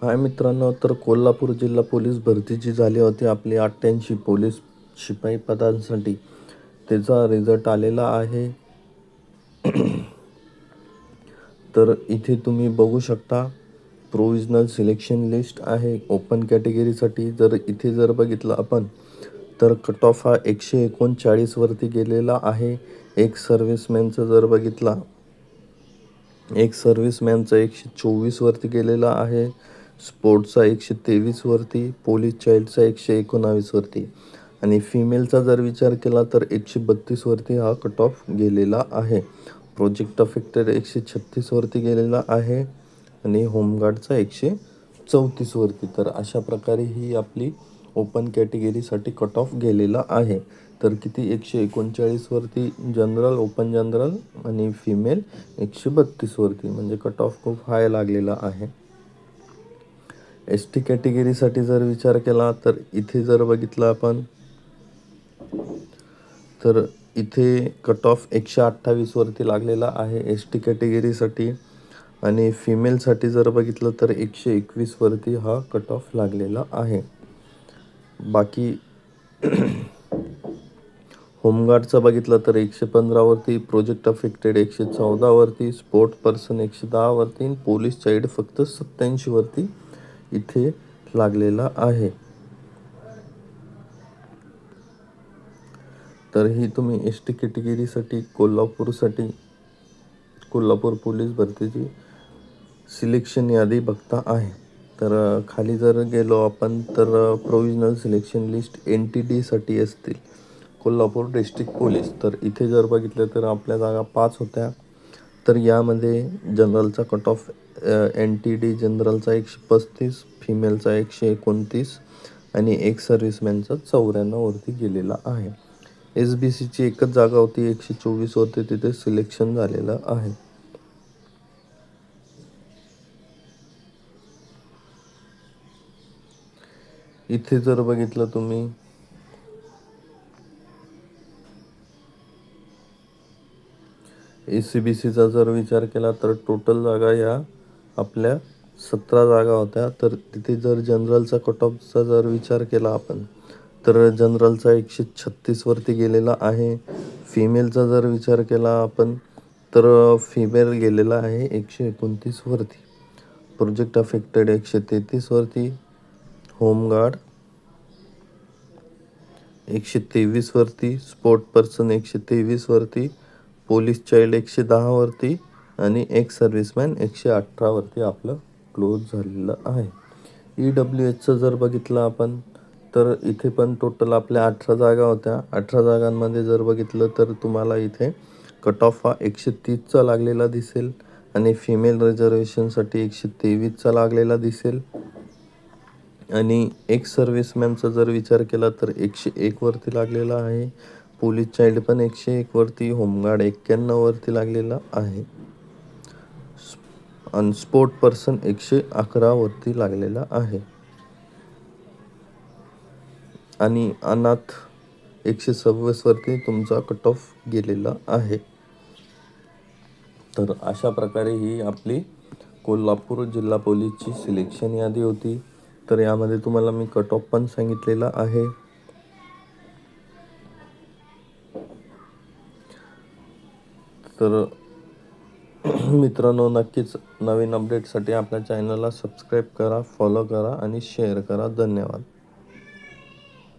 हाय मित्रांनो, तर कोल्हापूर जिल्हा पोलीस भरती जी झाली होती आपली 88 पोलीस शिपाई पदांसाठी, त्याचा रिझल्ट आलेला आहे. तर इथे तुम्ही बघू शकता प्रोविजनल सिलेक्शन लिस्ट आहे ओपन कॅटेगरीसाठी. जर बघितलं आपण तर कट ऑफ हा 139 वरती गेलेला आहे. एक सर्व्हिसमॅनचं जर बघितला, एक सर्व्हिसमॅनचा 124 वरती गेलेला आहे, स्पोर्ट्सचा 123 वरती, पोलीस चाइल्डचा 119 वरती आणि फिमेलचा जर विचार केला तर 132 वरती हा कट ऑफ गेलेला आहे. प्रोजेक्ट अफेक्टेड 136 वरती गेलेला आहे आणि होमगार्डचा 134 वरती. तर अशा प्रकारे ही आपली ओपन कॅटेगरीसाठी कट ऑफ गेलेला आहे. तर किती 139 वरती जनरल, ओपन जनरल आणि फिमेल 132 वरती, म्हणजे कट ऑफ खूप हाय लागलेला आहे. ST कॅटेगरीसाठी जर विचार केला तर इथे जर बघितलं आपण तर इथे कट ऑफ 128 वरती लागलेला आहे ST कॅटेगरीसाठी आणि फिमेलसाठी जर बघितलं तर 121 वरती हा कट ऑफ लागलेला आहे. बाकी होमगार्डचं बघितलं तर 115 वरती, प्रोजेक्ट अफेक्टेड 114 वरती, स्पोर्ट पर्सन 110 वरती, पोलीस चाइल्ड फक्त 87 वरती इथे लागलेला आहे. तर ही तुम्ही ST कॅटेगरीसाठी कोल्हापूर पोलीस भरतीची सिलेक्शन यादी बघता आहे. तर खाली जर गेलो आपण तर प्रोविजनल सिलेक्शन लिस्ट NTD साठी असतील कोल्हापूर डिस्ट्रिक्ट पोलीस. तर इथे जर बघितलं तर आपल्या जागा 5 होत्या. तर यामध्ये जनरलचा कट ऑफ NTD जनरलचा 135, फिमेलचा 129 आणि एक सर्व्हिसमॅनचा 94 वरती गेलेला आहे. SBCची एकच जागा होती, 124 वरती तिथे सिलेक्शन झालेलं आहे. इथे जर बघितलं तुम्ही ACBCचा जर विचार केला तर टोटल जागा या आपल्या 17 जागा होत्या. तर तिथे जर जनरलचा कट ऑफचा जर विचार केला आपण तर जनरलचा 136 वरती गेलेला आहे. फिमेलचा जर विचार केला आपण तर फिमेल गेलेला आहे 129 वरती, प्रोजेक्ट अफेक्टेड 133 वरती, होमगार्ड 123 वरती, स्पोर्ट पर्सन 123 वरती, पोलीस चाइल्ड 110 वरती आणि एक सर्व्हिसमॅन 118 वरती आपलं क्लोज झालेलं आहे. EWHचं जर बघितलं आपण तर इथे पण टोटल आपल्या 18 जागा होत्या. 18 जागांमध्ये जर बघितलं तर तुम्हाला इथे कट ऑफ हा 130चा लागलेला दिसेल आणि फिमेल रिझर्वेशनसाठी 123चा लागलेला दिसेल आणि एक सर्व्हिसमॅनचा जर विचार केला तर 101 वरती लागलेला आहे. पोलीस चाइल्ड पण 101 वरती, होमगार्ड 91 वरती लागलेला आहे आणि स्पोर्ट पर्सन 111 वरती लागलेला आहे आणि अनाथ 126 वरती तुमचा कट ऑफ गेलेला आहे. तर अशा प्रकारे ही आपली कोल्हापूर जिल्हा पोलीसची सिलेक्शन यादी होती. तर यामध्ये तुम्हाला मी कट ऑफ पण सांगितलेला आहे. तर मित्रांनो, नक्कीच नवीन अपडेटसाठी आपल्या चॅनलला सबस्क्राईब करा, फॉलो करा आणि शेअर करा. धन्यवाद.